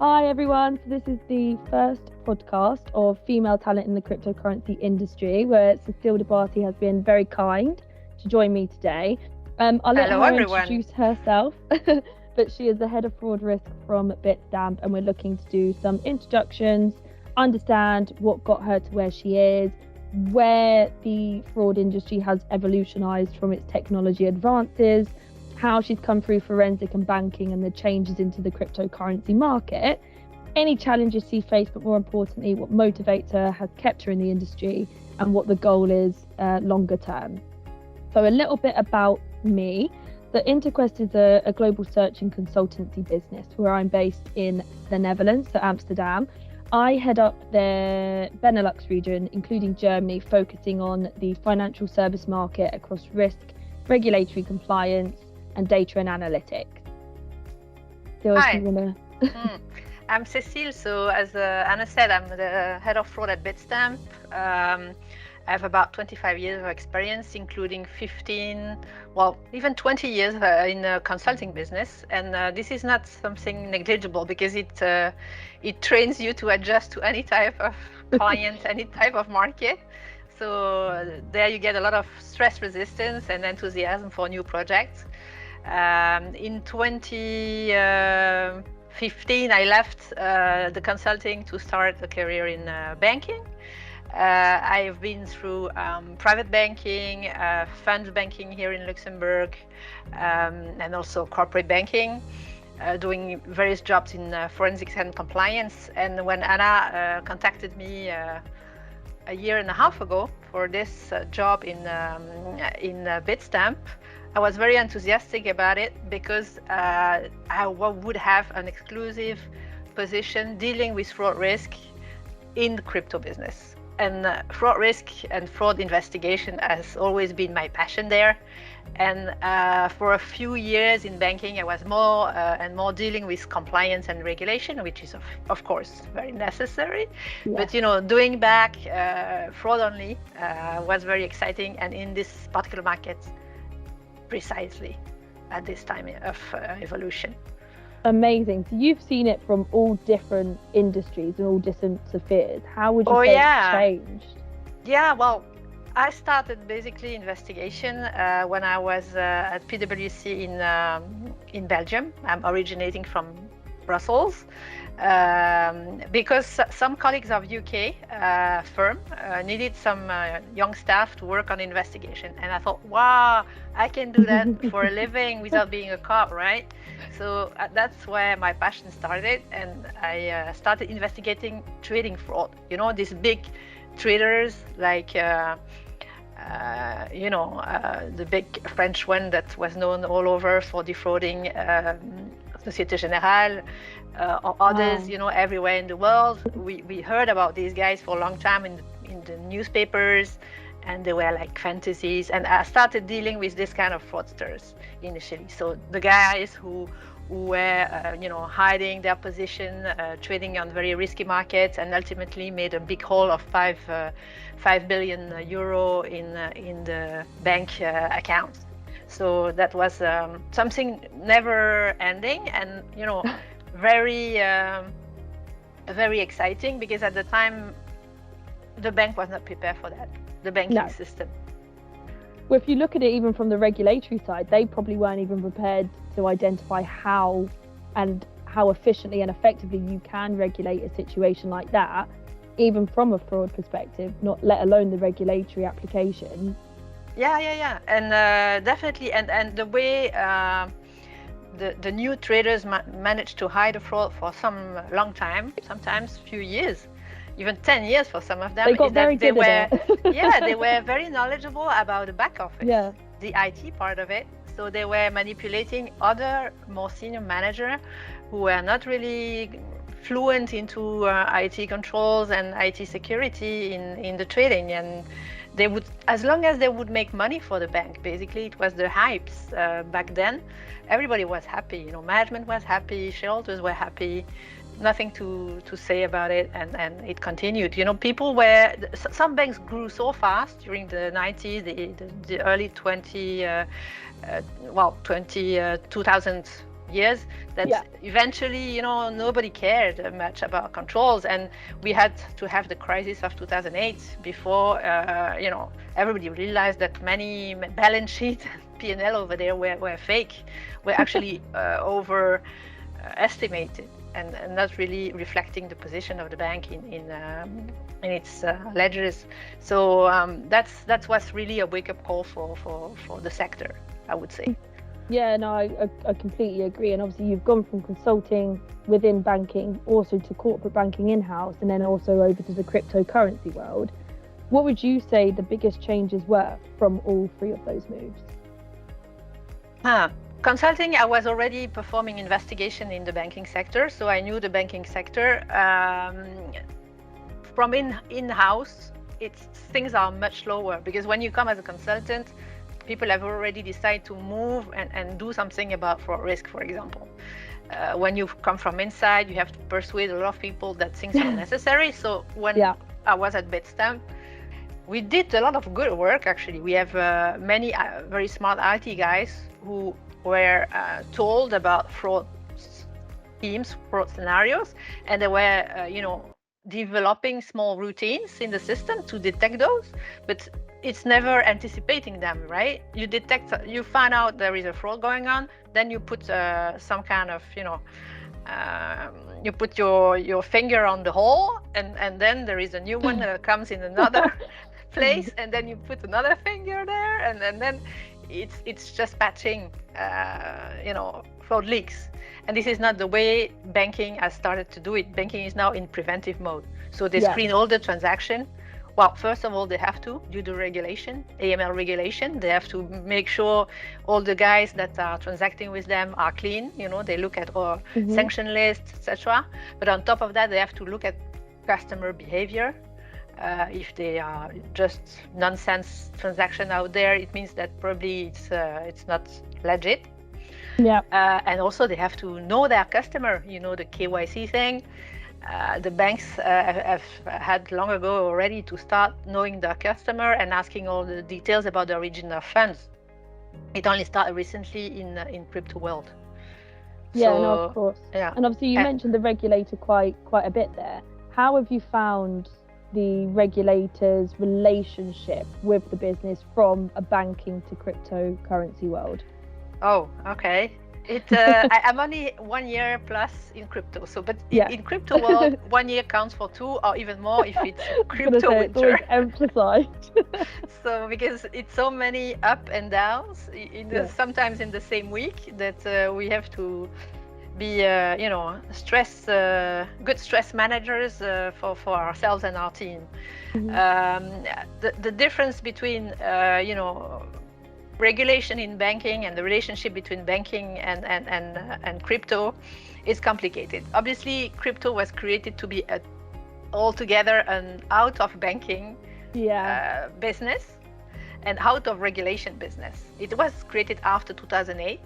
Hi everyone, so this is the first podcast of female talent in the cryptocurrency industry where Cecile de Barsy has been very kind to join me today. I'll let Hello, her everyone. introduce herself, but she is the head of fraud risk from Bitstamp and we're looking to do some introductions, understand what got her to where she is, where the fraud industry has evolutionized from its technology advances, how she's come through forensic and banking and the changes into the cryptocurrency market, any challenges she faced, but more importantly, what motivates her, has kept her in the industry, and what the goal is longer term. So a little bit about me. The Interquest is a global search and consultancy business where I'm based in the Netherlands, so Amsterdam. I head up the Benelux region, including Germany, focusing on the financial service market across risk, regulatory compliance, and data and analytics. So Hi, I'm Cecile. So as Anna said, I'm the head of fraud at Bitstamp. I have about 25 years of experience, including 15, well, even 20 years in the consulting business. And this is not something negligible because it trains you to adjust to any type of client, any type of market. So there you get a lot of stress resistance and enthusiasm for new projects. In 2015, I left the consulting to start a career in banking. I've been through private banking, fund banking here in Luxembourg, and also corporate banking, doing various jobs in forensics and compliance. And when Anna contacted me a year and a half ago for this job in Bitstamp, I was very enthusiastic about it because I would have an exclusive position dealing with fraud risk in the crypto business. And fraud risk and fraud investigation has always been my passion there. And for a few years in banking, I was more and more dealing with compliance and regulation, which is, of course, very necessary. Yeah. But, doing back fraud only was very exciting. And in this particular market, precisely at this time of evolution. Amazing. So you've seen it from all different industries and all different spheres. How would you say it's changed? Yeah, well, I started basically investigation when I was at PwC in Belgium. I'm originating from Brussels. Because some colleagues of UK firm needed some young staff to work on investigation. And I thought, wow, I can do that for a living without being a cop, right? So that's where my passion started. And I started investigating trading fraud. These big traders like, the big French one that was known all over for defrauding Société Générale, or others, everywhere in the world. We heard about these guys for a long time in the newspapers, and they were like fantasies. And I started dealing with this kind of fraudsters initially. So the guys who were, hiding their position, trading on very risky markets, and ultimately made a big haul of 5 billion euro in the bank accounts. So that was something never ending, and very very exciting, because at the time the bank was not prepared for that, the banking system. Well, if you look at it even from the regulatory side, they probably weren't even prepared to identify how efficiently and effectively you can regulate a situation like that, even from a fraud perspective, not let alone the regulatory application. Yeah. And definitely, and the way the new traders managed to hide the fraud for some long time, sometimes few years, even 10 years for some of them. They got very good at it. Yeah, they were very knowledgeable about the back office, the IT part of it. So they were manipulating other more senior managers who were not really fluent into IT controls and IT security in the trading. And they would, as long as they would make money for the bank, basically it was the hypes back then. Everybody was happy, management was happy, shareholders were happy, nothing to say about it, and it continued. People were, some banks grew so fast during the 90s, the early 2000 years that eventually, nobody cared much about controls, and we had to have the crisis of 2008 before, everybody realized that many balance sheets and P&L over there were fake, were actually overestimated, and not really reflecting the position of the bank in its ledgers. So that was really a wake-up call for the sector, I would say. Yeah, no, I completely agree. And obviously you've gone from consulting within banking also to corporate banking in-house, and then also over to the cryptocurrency world. What would you say the biggest changes were from all three of those moves? Consulting, I was already performing investigation in the banking sector, so I knew the banking sector. From in-house, things are much slower, because when you come as a consultant, people have already decided to move and do something about fraud risk, for example. When you come from inside, you have to persuade a lot of people that things are necessary. So when I was at Bitstamp, we did a lot of good work, actually. We have many very smart IT guys who were told about fraud schemes, fraud scenarios, and they were, developing small routines in the system to detect those, but it's never anticipating them, right? You find out there is a fraud going on, then you put some kind of, you put your finger on the hole, and then there is a new one that comes in another place, and then you put another finger there, and then it's just patching, fraud leaks. And this is not the way banking has started to do it. Banking is now in preventive mode. So they screen all the transaction. Well, first of all, they have to do the regulation, AML regulation. They have to make sure all the guys that are transacting with them are clean. They look at our sanction lists, etc. But on top of that, they have to look at customer behavior. If they are just nonsense transaction out there, it means that probably it's not legit. Yeah. And also they have to know their customer, the KYC thing. The banks have had long ago already to start knowing their customer and asking all the details about the origin of funds. It only started recently in crypto world. Yeah, no, of course. Yeah. And obviously you mentioned the regulator quite a bit there. How have you found the regulator's relationship with the business from a banking to cryptocurrency world? Oh, okay. I'm only 1 year plus in crypto. So, but in crypto world, 1 year counts for 2 or even more if it's crypto winter. It's emphasized. So, because it's so many up and downs, sometimes in the same week, that we have to be, good stress managers for ourselves and our team. The difference between, regulation in banking and the relationship between banking and crypto is complicated. Obviously, crypto was created to be altogether an out of banking business and out of regulation business. It was created after 2008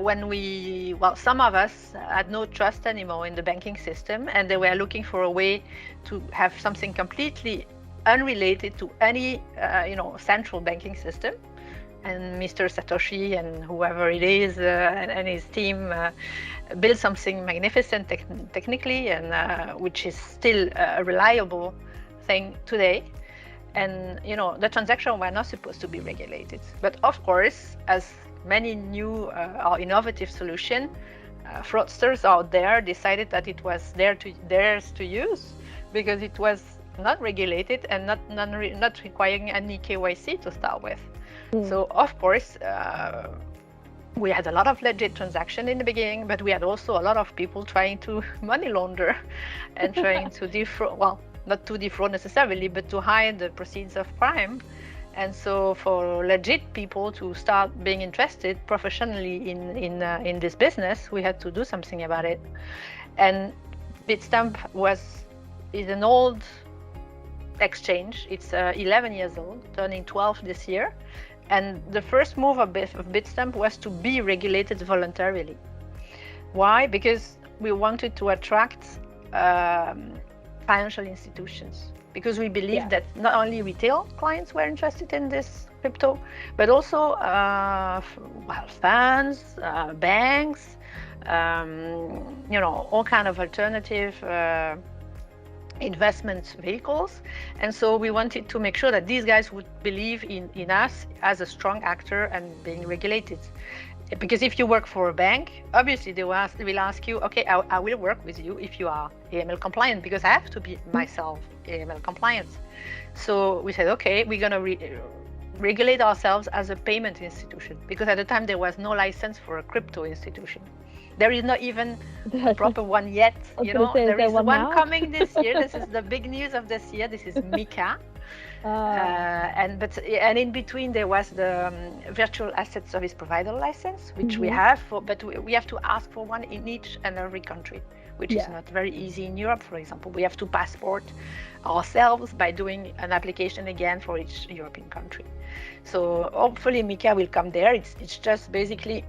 when some of us had no trust anymore in the banking system, and they were looking for a way to have something completely unrelated to any central banking system. And Mr. Satoshi and whoever it is and his team built something magnificent technically, and which is still a reliable thing today. And the transactions were not supposed to be regulated. But of course, as many new or innovative solutions, fraudsters out there decided that it was theirs to use because it was not regulated and not requiring any KYC to start with. So of course, we had a lot of legit transaction in the beginning, but we had also a lot of people trying to money launder and trying to defraud. Well, not to defraud necessarily, but to hide the proceeds of crime. And so, for legit people to start being interested professionally in this business, we had to do something about it. And Bitstamp is an old exchange. It's 11 years old, turning 12 this year. And the first move of Bitstamp was to be regulated voluntarily. Why? Because we wanted to attract financial institutions. because we believe that not only retail clients were interested in this crypto, but also funds, banks, all kind of alternative investment vehicles. And so we wanted to make sure that these guys would believe in us as a strong actor and being regulated. Because if you work for a bank, obviously they will ask you, okay, I will work with you if you are AML compliant, because I have to be myself AML compliant. So we said, okay, we're going to regulate ourselves as a payment institution, because at the time there was no license for a crypto institution. There is not even a proper one yet. There is one coming this year. This is the big news of this year. This is MiCA. And in between there was the virtual asset service provider license, which we have, but we have to ask for one in each and every country, which is not very easy in Europe. For example, we have to passport ourselves by doing an application again for each European country. So hopefully MiCA will come there. It's just basically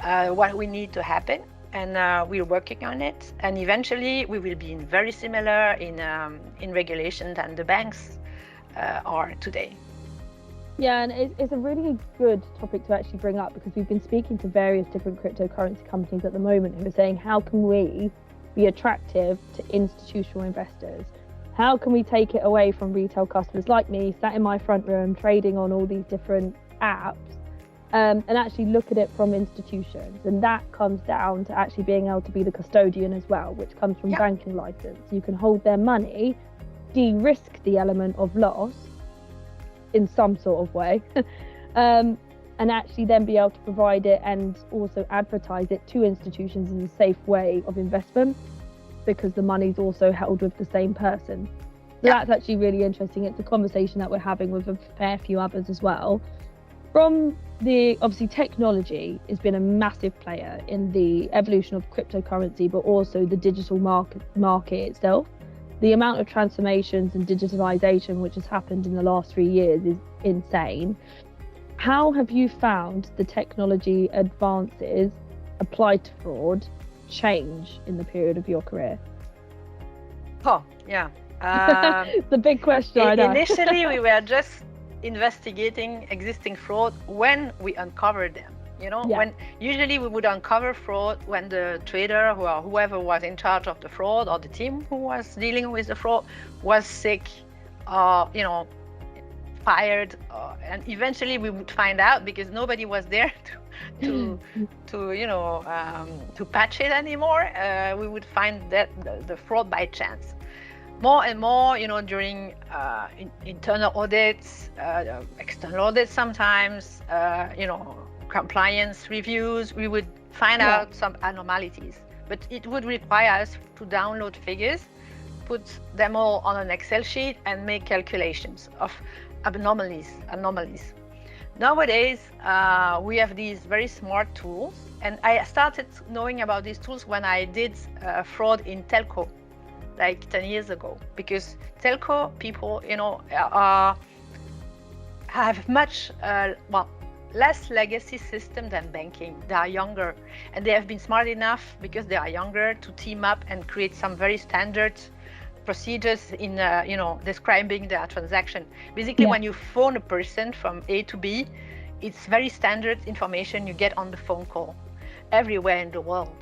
what we need to happen. And we're working on it, and eventually we will be very similar in regulation than the banks are today. Yeah, and it's a really good topic to actually bring up, because we've been speaking to various different cryptocurrency companies at the moment who are saying, how can we be attractive to institutional investors? How can we take it away from retail customers like me, sat in my front room trading on all these different apps? And actually look at it from institutions, and that comes down to actually being able to be the custodian as well, which comes from banking license. You can hold their money, de-risk the element of loss in some sort of way, and actually then be able to provide it and also advertise it to institutions in a safe way of investment, because the money's also held with the same person. So that's actually really interesting. It's a conversation that we're having with a fair few others as well. Obviously technology has been a massive player in the evolution of cryptocurrency, but also the digital market itself. The amount of transformations and digitalization which has happened in the last 3 years is insane. How have you found the technology advances applied to fraud change in the period of your career? It's a big question. I know. Initially we were just investigating existing fraud when we uncovered them. When usually we would uncover fraud when the trader or whoever was in charge of the fraud, or the team who was dealing with the fraud, was sick, fired, and eventually we would find out, because nobody was there to patch it anymore. We would find that the fraud by chance. More and more, during internal audits, external audits sometimes, compliance reviews, we would find out some anomalies. But it would require us to download figures, put them all on an Excel sheet, and make calculations of anomalies. Nowadays, we have these very smart tools, and I started knowing about these tools when I did fraud in telco, like 10 years ago, because telco people, have much less legacy system than banking. They are younger, and they have been smart enough, because they are younger, to team up and create some very standard procedures in describing their transaction. Basically, when you phone a person from A to B, it's very standard information you get on the phone call everywhere in the world.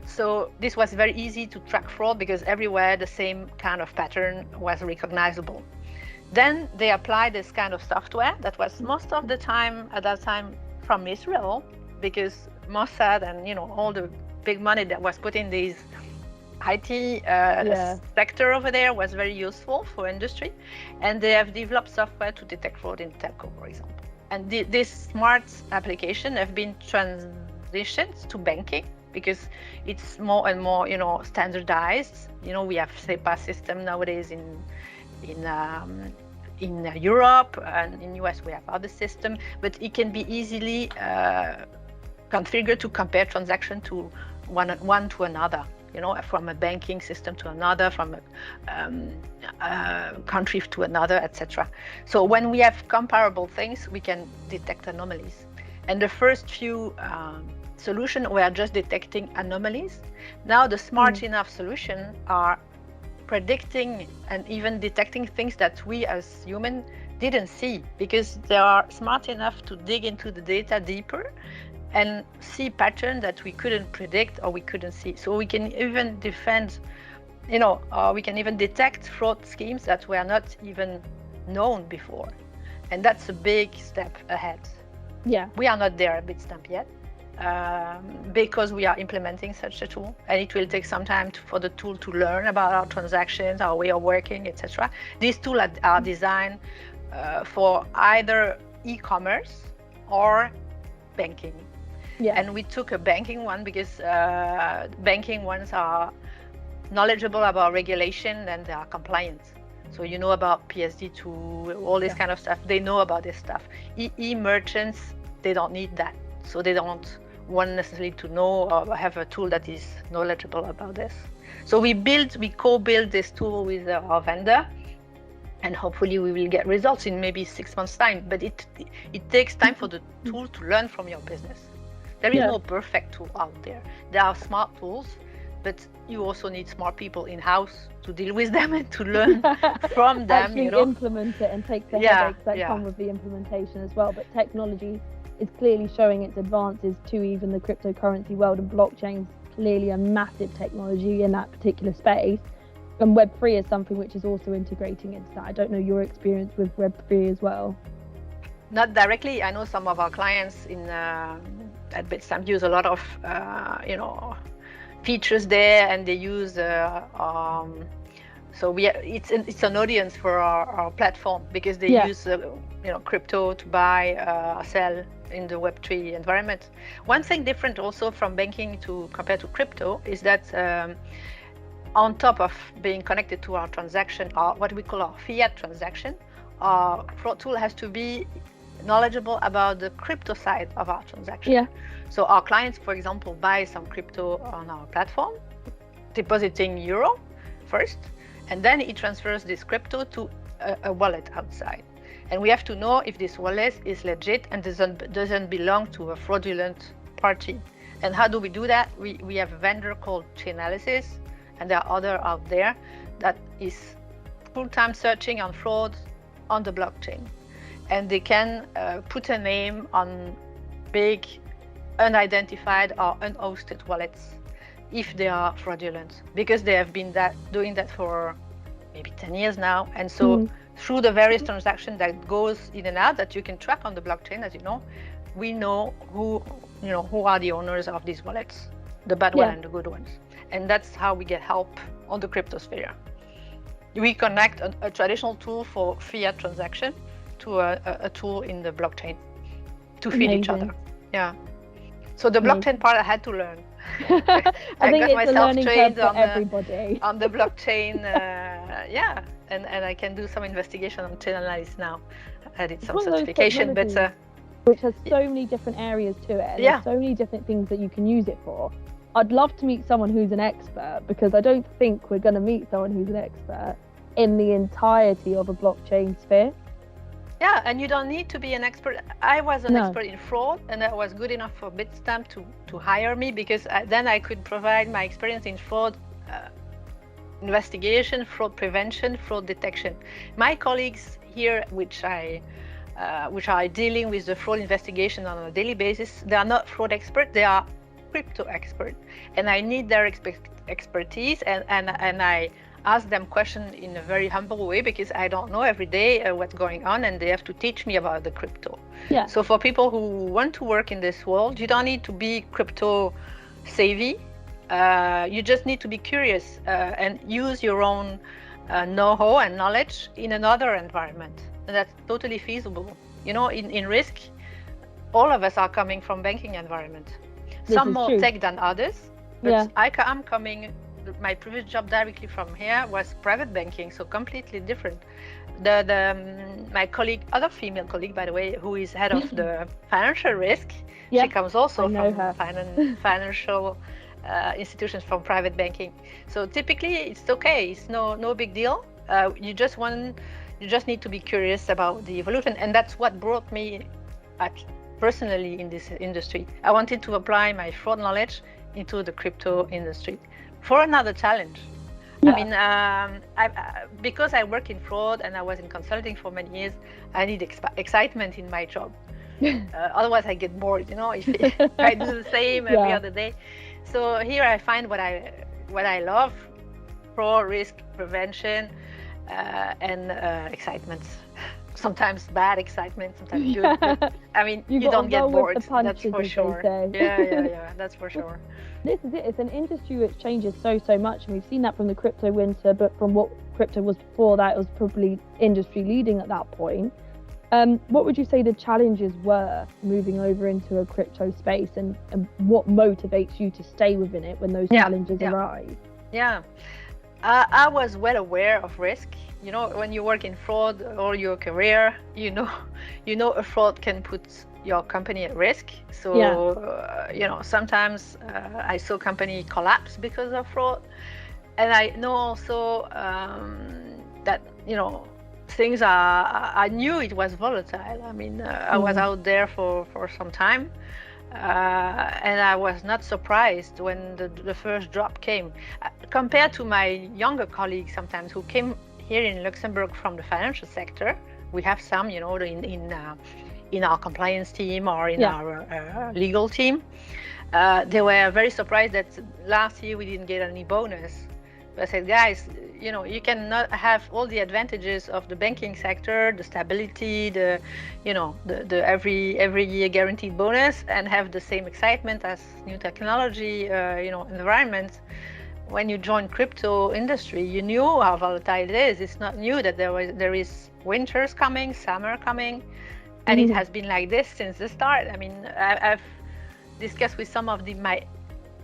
So this was very easy to track fraud, because everywhere the same kind of pattern was recognizable. Then they applied this kind of software that was most of the time at that time from Israel, because Mossad and all the big money that was put in these IT sector over there was very useful for industry, and they have developed software to detect fraud in telco, for example. And this smart application have been transitioned to banking, because it's more and more standardized. We have SEPA system nowadays in Europe, and in US we have other system, but it can be easily configured to compare transaction to one to another, from a banking system to another, from a country to another, etc. So when we have comparable things, we can detect anomalies. And the first few solutions were just detecting anomalies. Now the smart enough solutions are predicting and even detecting things that we as humans didn't see, because they are smart enough to dig into the data deeper and see patterns that we couldn't predict or we couldn't see. So we can even defend, we can even detect fraud schemes that were not even known before. And that's a big step ahead. Yeah. We are not there at Bitstamp yet, because we are implementing such a tool, and it will take some time for the tool to learn about our transactions, our way of working, etc. These tools are designed for either e-commerce or banking. Yeah. And we took a banking one because banking ones are knowledgeable about regulation and they are compliant. So you know about PSD2, all this kind of stuff. They know about this stuff. E-merchants, they don't need that. So they don't want necessarily to know or have a tool that is knowledgeable about this. So we co-build this tool with our vendor, and hopefully we will get results in maybe 6 months' time. But it takes time for the tool to learn from your business. There is no perfect tool out there. There are smart tools, but you also need smart people in-house to deal with them and to learn from them. Actually implement it and take the headaches that come with the implementation as well. But technology is clearly showing its advances to even the cryptocurrency world, and blockchain is clearly a massive technology in that particular space. And Web3 is something which is also integrating into that. I don't know your experience with Web3 as well. Not directly. I know some of our clients at Bitstamp use a lot of features there, and they use it's an audience for our platform, because they use crypto to buy sell in the Web3 environment. One thing different also from banking compared to crypto is that on top of being connected to our transaction, or what we call our fiat transaction, our fraud tool has to be knowledgeable about the crypto side of our transaction. Yeah. So our clients, for example, buy some crypto on our platform, depositing euro first, and then it transfers this crypto to a wallet outside. And we have to know if this wallet is legit and doesn't belong to a fraudulent party. And how do we do that? We have a vendor called Chainalysis, and there are other out there that is full-time searching on fraud on the blockchain. And they can put a name on big unidentified or unhosted wallets if they are fraudulent, because they have been doing that for maybe 10 years now. And so through the various transactions that goes in and out that you can track on the blockchain, as you know, we know who are the owners of these wallets, the bad ones and the good ones. And that's how we get help on the crypto sphere. We connect a traditional tool for fiat transaction to a tool in the blockchain to feed each other. Yeah. So the blockchain part I had to learn. I think got myself trained on the blockchain. And I can do some investigation on Chainalysis now. I did some certification, but which has so many different areas to it, and there's so many different things that you can use it for. I'd love to meet someone who's an expert, because I don't think we're going to meet someone who's an expert in the entirety of a blockchain sphere. Yeah, and you don't need to be an expert. I was an expert in fraud, and I was good enough for Bitstamp to hire me, because then I could provide my experience in fraud investigation, fraud prevention, fraud detection. My colleagues here, which are dealing with the fraud investigation on a daily basis, they are not fraud experts, they are crypto experts. And I need their expertise, and I ask them questions in a very humble way, because I don't know every day what's going on, and they have to teach me about the crypto. Yeah. So for people who want to work in this world, you don't need to be crypto savvy. You just need to be curious and use your own know-how and knowledge in another environment. And that's totally feasible. In risk, all of us are coming from banking environment. Some more tech than others, but I'm coming. My previous job directly from here was private banking, so completely different. My colleague, other female colleague, by the way, who is head of the financial risk, she comes also from financial institutions, from private banking. So typically, it's okay. It's no big deal. You just need to be curious about the evolution, and that's what brought me personally in this industry. I wanted to apply my fraud knowledge into the crypto industry for another challenge. I mean, because I work in fraud and I was in consulting for many years, I need excitement in my job. Otherwise, I get bored, if I do the same every other day. So here I find what I love: fraud, risk prevention, and excitement. Sometimes bad excitement, sometimes good. But, I mean, you don't get bored. That's for sure. Yeah, that's for sure. This is it. It's an industry which changes so much, and we've seen that from the crypto winter. But from what crypto was before that, it was probably industry leading at that point. What would you say the challenges were moving over into a crypto space, and what motivates you to stay within it when those challenges arise? Yeah, I was well aware of risk. When you work in fraud all your career, a fraud can put your company at risk. So, sometimes I saw company collapse because of fraud. And I know also that, things I knew it was volatile. I mean, I was out there for some time. And I was not surprised when the first drop came. Compared to my younger colleagues sometimes who came here in Luxembourg from the financial sector, we have some, in our compliance team or in our legal team. They were very surprised that last year we didn't get any bonus. I said, guys, you cannot have all the advantages of the banking sector, the stability, the every year guaranteed bonus, and have the same excitement as new technology, environment. When you join crypto industry, you knew how volatile it is. It's not new that there is winters coming, summer coming, and it has been like this since the start. I mean, I've discussed with some of my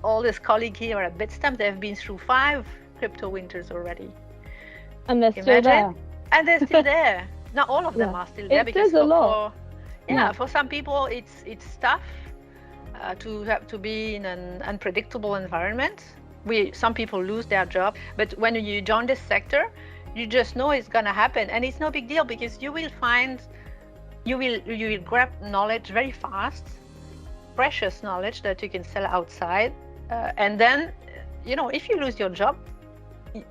oldest colleagues here at Bitstamp. They've been through 5 crypto winters already. And they're still there. And they're still there. Not all of them are still there, because a lot. For some people it's tough to have to be in an unpredictable environment. Some people lose their job, but when you join this sector, you just know it's gonna happen, and it's no big deal, because you will grab knowledge very fast, precious knowledge that you can sell outside, and then if you lose your job,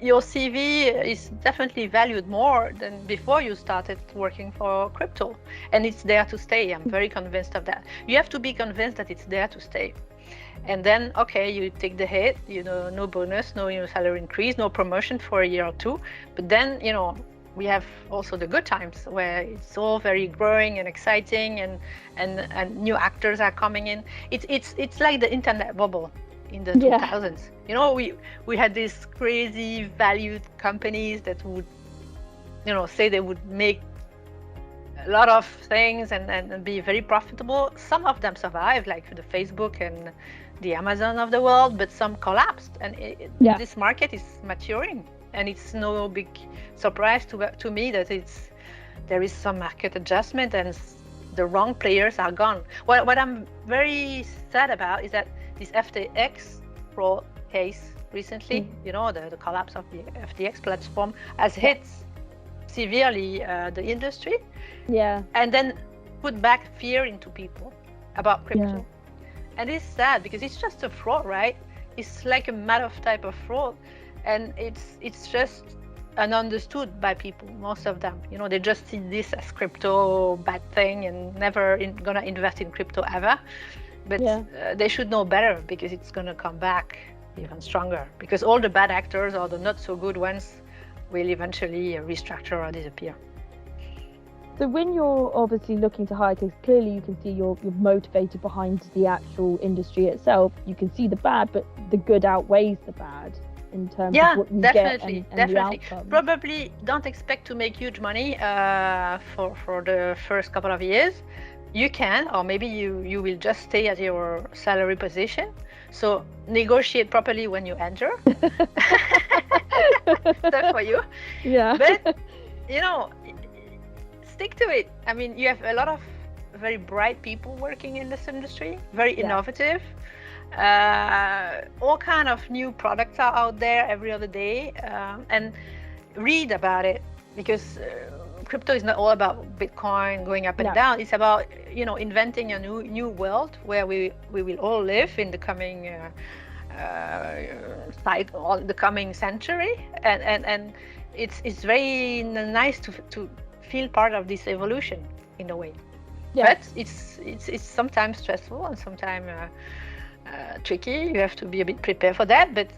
your CV is definitely valued more than before you started working for crypto, and it's there to stay. I'm very convinced of that. You have to be convinced that it's there to stay. And then, okay, you take the hit, no bonus, no salary increase, no promotion for a year or two. But then, we have also the good times where it's all very growing and exciting, and new actors are coming in. It's like the internet bubble in the 2000s. We had these crazy valued companies that would, say they would make a lot of things and be very profitable. Some of them survived, like the Facebook and the Amazon of the world, but some collapsed. And this market is maturing, and it's no big surprise to me that there is some market adjustment and the wrong players are gone. What I'm very sad about is that this FTX fraud case recently, the collapse of the FTX platform has hit severely the industry, and then put back fear into people about crypto. And it's sad, because it's just a fraud, right? It's like a Madoff type of fraud, and it's just ununderstood by people, most of them. They just see this as crypto bad thing and never gonna invest in crypto ever. But they should know better, because it's gonna come back even stronger, because all the bad actors or the not so good ones will eventually restructure or disappear. So when you're obviously looking to hire, because clearly you can see you're motivated behind the actual industry itself, you can see the bad, but the good outweighs the bad in terms of what you get and the outcome. Probably don't expect to make huge money for the first couple of years. You can, or maybe you will just stay at your salary position. So negotiate properly when you enter. That's for you. But stick to it. I mean, you have a lot of very bright people working in this industry, very innovative. All kind of new products are out there every other day, and read about it, because crypto is not all about Bitcoin going up and down. It's about inventing a new world where we will all live in the coming cycle, on the coming century, and it's very nice to feel part of this evolution in a way. Yeah. But it's sometimes stressful and sometimes tricky. You have to be a bit prepared for that. But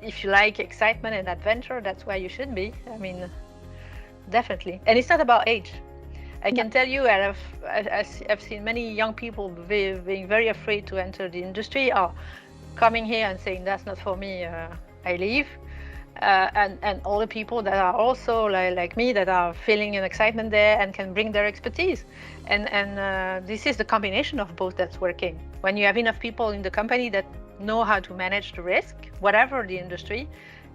if you like excitement and adventure, that's where you should be. I mean, definitely. And it's not about age. I can tell you, I've seen many young people being very afraid to enter the industry, or coming here and saying that's not for me, I leave. And all the people that are also like me, that are feeling an excitement there and can bring their expertise. And this is the combination of both that's working. When you have enough people in the company that know how to manage the risk, whatever the industry,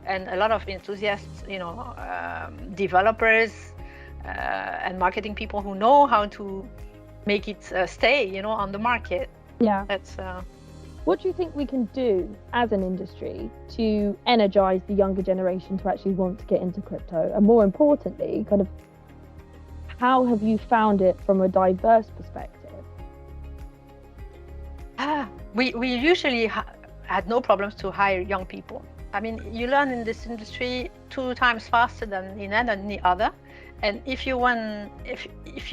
and a lot of enthusiasts, developers, and marketing people who know how to make it stay, on the market. Yeah. That's. What do you think we can do as an industry to energize the younger generation to actually want to get into crypto? And more importantly, kind of, how have you found it from a diverse perspective? We usually had no problems to hire young people. I mean, you learn in this industry 2 times faster than in any other. And if you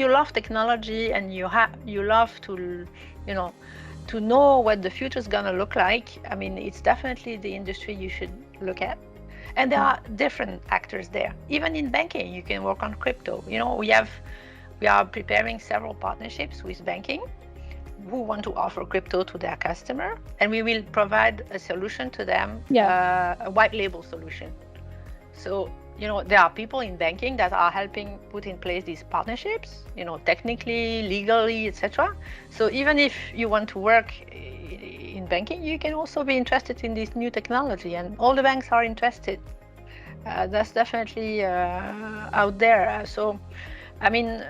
love technology and you love to, to know what the future is gonna look like, I mean, it's definitely the industry you should look at. And there are different actors there. Even in banking, you can work on crypto. We are preparing several partnerships with banking who want to offer crypto to their customer, and we will provide a solution to them, a white label solution. So, there are people in banking that are helping put in place these partnerships, technically, legally, etc. So even if you want to work in banking, you can also be interested in this new technology, and all the banks are interested. That's definitely out there. So, I mean,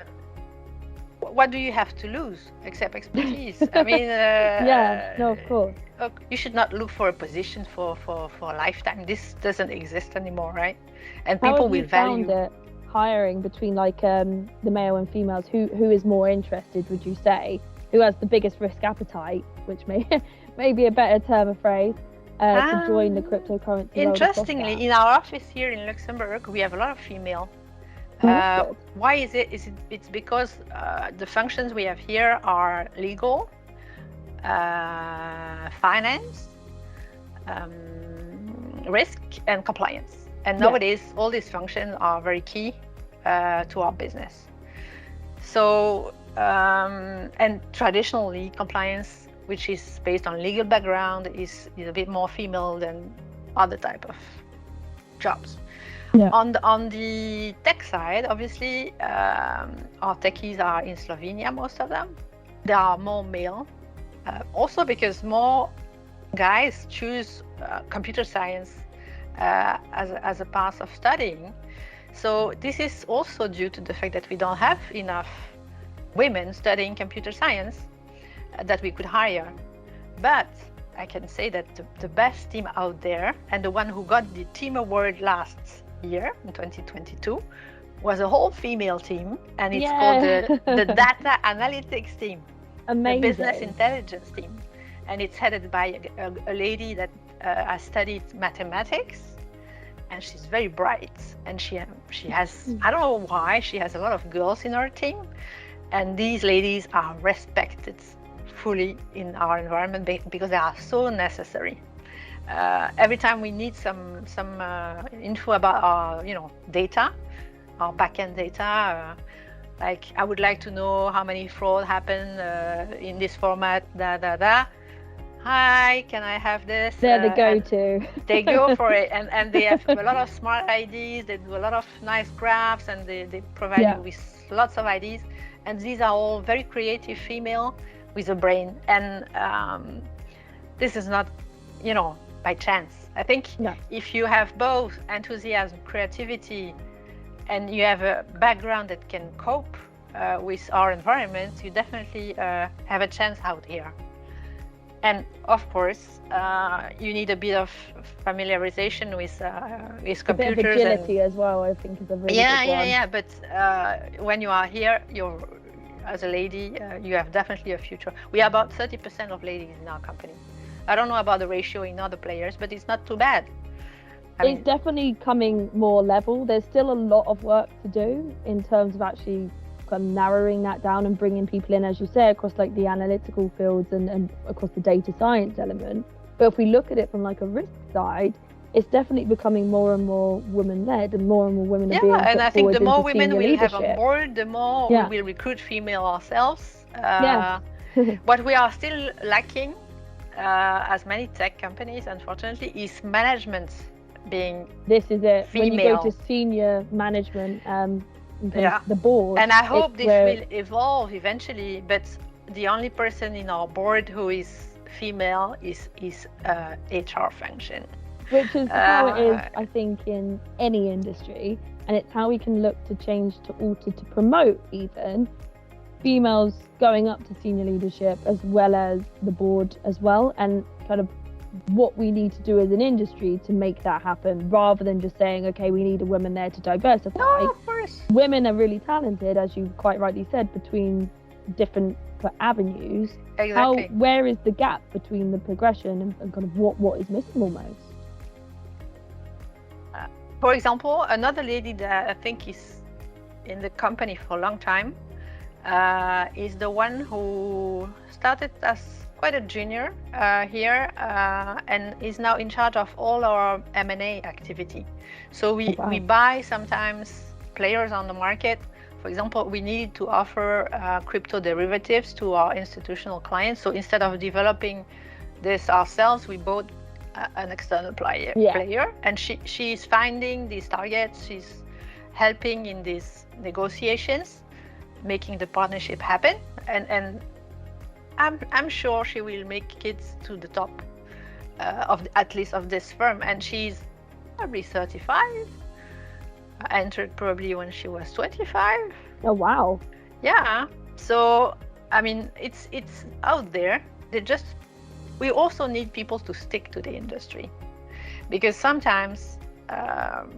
what do you have to lose except expertise? I mean, of course. You should not look for a position for a lifetime. This doesn't exist anymore, right? And people will value. How have you found it hiring between the male and females? Who is more interested, would you say? Who has the biggest risk appetite, which may be a better term of phrase, to join the cryptocurrency? Interestingly, in our office here in Luxembourg, we have a lot of female. Why is it? It's because the functions we have here are legal, finance, risk, and compliance. And nowadays, all these functions are very key to our business. So, and traditionally, compliance, which is based on legal background, is a bit more female than other type of jobs. Yeah. On the tech side, obviously, our techies are in Slovenia, most of them. There are more male, also because more guys choose computer science as a path of studying. So this is also due to the fact that we don't have enough women studying computer science that we could hire. But I can say that the best team out there, and the one who got the team award last year in 2022, was a whole female team, and it's called the data analytics team. Amazing. The business intelligence team, and it's headed by a lady that has studied mathematics, and she's very bright, and she has, I don't know why, she has a lot of girls in her team, and these ladies are respected fully in our environment because they are so necessary. Every time we need some info about our data, our backend data, like I would like to know how many fraud happened in this format, Hi, can I have this? They're the go-to. They go for it, and they have a lot of smart ideas. They do a lot of nice graphs, and they provide you with lots of ideas. And these are all very creative female with a brain. And this is not, by chance. I think if you have both enthusiasm, creativity, and you have a background that can cope with our environment, you definitely have a chance out here. And of course, you need a bit of familiarization with computers. A bit of agility as well, I think, is a really good one. Yeah. But when you are here, as a lady, you have definitely a future. We are about 30% of ladies in our company. I don't know about the ratio in other players, but it's not too bad. It's definitely coming more level. There's still a lot of work to do in terms of actually kind of narrowing that down and bringing people in, as you say, across like the analytical fields and across the data science element. But if we look at it from like a risk side, it's definitely becoming more and more women-led, and more women are being put and I think the more women we have on board, the more we will recruit female ourselves. What we are still lacking, as many tech companies, unfortunately, is management being This is it. female. When you go to senior management, the board. And I hope this will evolve eventually, but the only person in our board who is female is HR function. Which is how it is, I think, in any industry. And it's how we can look to change, to alter, to promote even females going up to senior leadership, as well as the board as well, and kind of what we need to do as an industry to make that happen, rather than just saying, okay, we need a woman there to diversify. No, of course. Women are really talented, as you quite rightly said, between different avenues. Exactly. Where is the gap between the progression and kind of what is missing almost? For example, another lady that I think is in the company for a long time is the one who started as quite a junior here and is now in charge of all our M&A activity. So we buy sometimes players on the market. For example, we need to offer crypto derivatives to our institutional clients. So instead of developing this ourselves, we bought an external player, and she is finding these targets. She's helping in these negotiations, making the partnership happen, and I'm sure she will make it to the top at least of this firm. And she's probably 35. Entered probably when she was 25. Oh wow! Yeah. So I mean, it's out there. We also need people to stick to the industry, because sometimes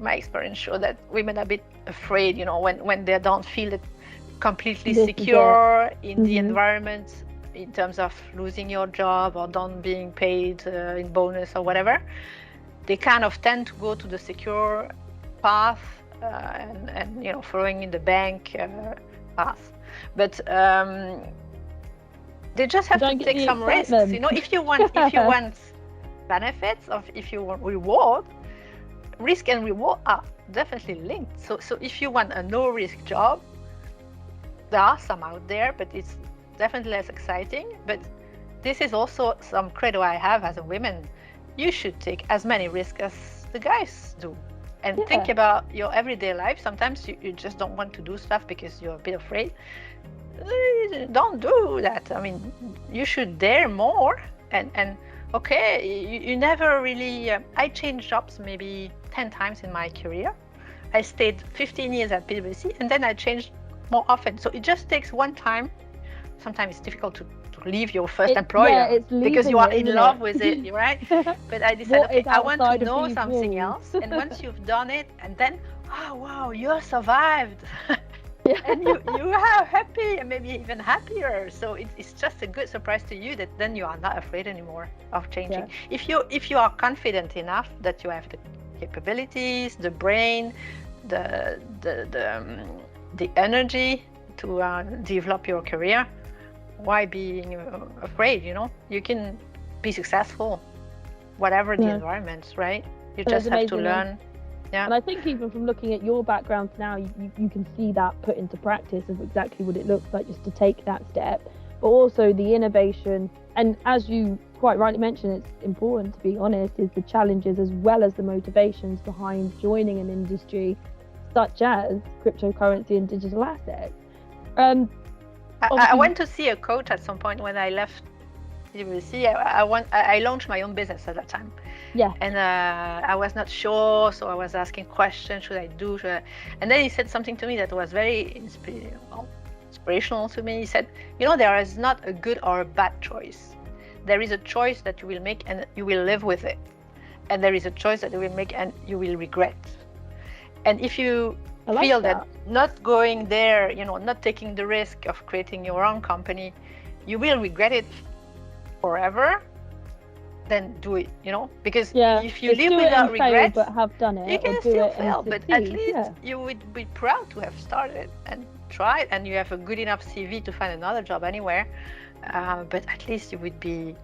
my experience shows that women are a bit afraid, when they don't feel it completely secure in the environment, in terms of losing your job or not being paid in bonus or whatever. They kind of tend to go to the secure path and following in the bank path, but they just have to take some risks. If you want benefits, or if you want reward, risk and reward are definitely linked. So if you want a no-risk job, there are some out there, but it's definitely less exciting. But this is also some credo I have as a woman. You should take as many risks as the guys do, and think about your everyday life. Sometimes you just don't want to do stuff because you're a bit afraid. Don't do that. I mean, you should dare more. And you never really. I changed jobs maybe 10 times in my career. I stayed 15 years at PwC, and then I changed more often. So it just takes one time. Sometimes it's difficult to leave your first employer because you are in love with it, right? But I decided, I want to know something else. And once you've done it, and then, oh wow, you survived. And you are happy, and maybe even happier. So it's just a good surprise to you that then you are not afraid anymore of changing. If you are confident enough that you have the capabilities, the brain, the energy to develop your career, why being afraid? You can be successful, whatever the environment, right? You just have to learn. Yeah. And I think even from looking at your background now, you can see that put into practice of exactly what it looks like just to take that step, but also the innovation. And as you quite rightly mentioned, it's important to be honest, is the challenges as well as the motivations behind joining an industry such as cryptocurrency and digital assets. I went to see a coach at some point when I left PwC. I launched my own business at that time. Yeah. And I was not sure, so I was asking questions. Should I do? And then he said something to me that was very inspirational to me. He said, there is not a good or a bad choice. There is a choice that you will make and you will live with it. And there is a choice that you will make and you will regret. And if you feel that not going there, not taking the risk of creating your own company, you will regret it forever. then do it, because Yeah, if you it's live do it without and fail, regrets, but have done it, you or can do still it and fail, but at succeed. least Yeah. you would be proud to have started and tried, and you have a good enough CV to find another job anywhere, but at least you would be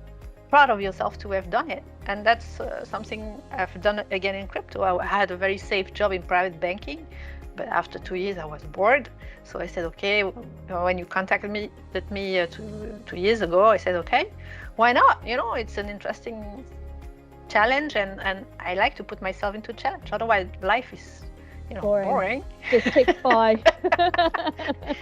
proud of yourself to have done it. And that's something I've done again in crypto. I had a very safe job in private banking, but after 2 years I was bored. So I said, okay, when you contacted me 2 years ago, I said, okay, why not? It's an interesting challenge, and I like to put myself into challenge. Otherwise, life is boring. Just tick by.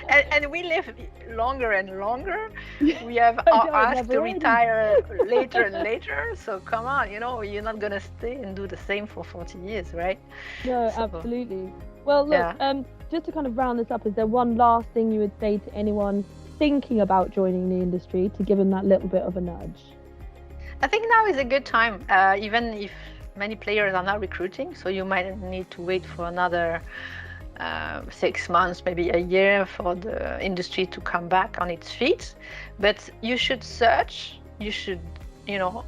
and we live longer and longer. We have asked to retire later and later. So come on, you're not gonna stay and do the same for 40 years, right? No, so, absolutely. Well, look, just to kind of round this up, is there one last thing you would say to anyone thinking about joining the industry to give them that little bit of a nudge? I think now is a good time, even if many players are not recruiting, so you might need to wait for another 6 months, maybe a year, for the industry to come back on its feet. But you should search, you should,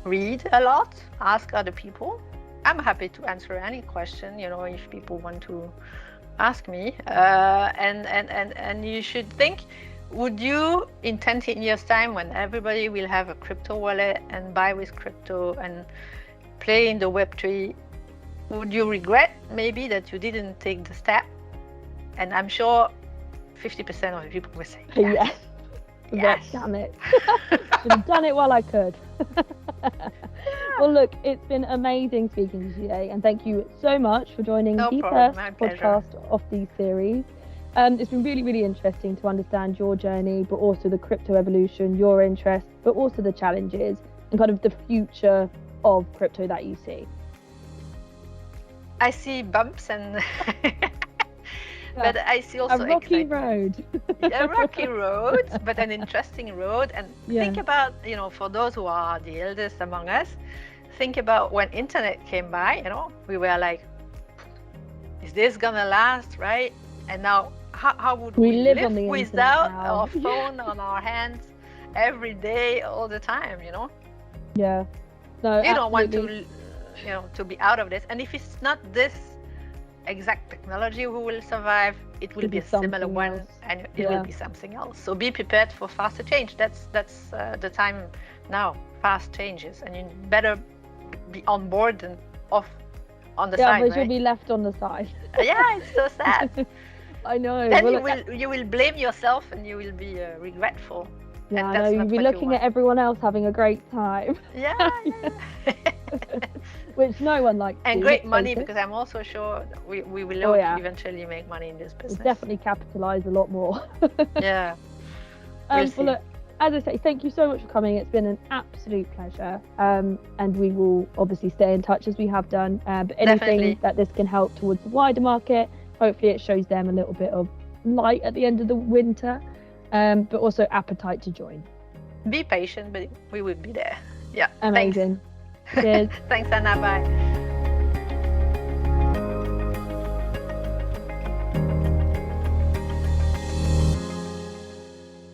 read a lot, ask other people. I'm happy to answer any question, if people want to ask me. And you should think, would you, in 10 years' time, when everybody will have a crypto wallet and buy with crypto and play in the Web3, would you regret maybe that you didn't take the step? And I'm sure 50% of the people will say yes. Yes. Damn it. Should have done it while I could. Well, look, it's been amazing speaking to you today, and thank you so much for joining the first podcast of the series. It's been really, really interesting to understand your journey, but also the crypto evolution, your interests, but also the challenges and kind of the future of crypto that you see. I see bumps and but I see also a rocky road. A rocky road, but an interesting road. And think about, for those who are the eldest among us, think about when internet came by, we were like, is this gonna last, right? And now how would we live without our phone on our hands every day, all the time, Yeah. No, you don't want to, to be out of this. And if it's not this exact technology who will survive, it will be a similar one, and it will be something else. So be prepared for faster change. That's the time now. Fast changes, and you better be on board and off on the side. But you'll be left on the side. Yeah, it's so sad. I know. Then you will blame yourself, and you will be regretful. Yeah, I know. You'll be looking at everyone else having a great time. Yeah. Which no one likes. And great money, because I'm also sure we will eventually make money in this business. It's definitely capitalise a lot more. Yeah. Well, look, as I say, thank you so much for coming. It's been an absolute pleasure. And we will obviously stay in touch as we have done. But anything that this can help towards the wider market, hopefully it shows them a little bit of light at the end of the winter. But also appetite to join. Be patient, but we will be there. Yeah. Amazing. Thanks. Thanks, Anna. Bye.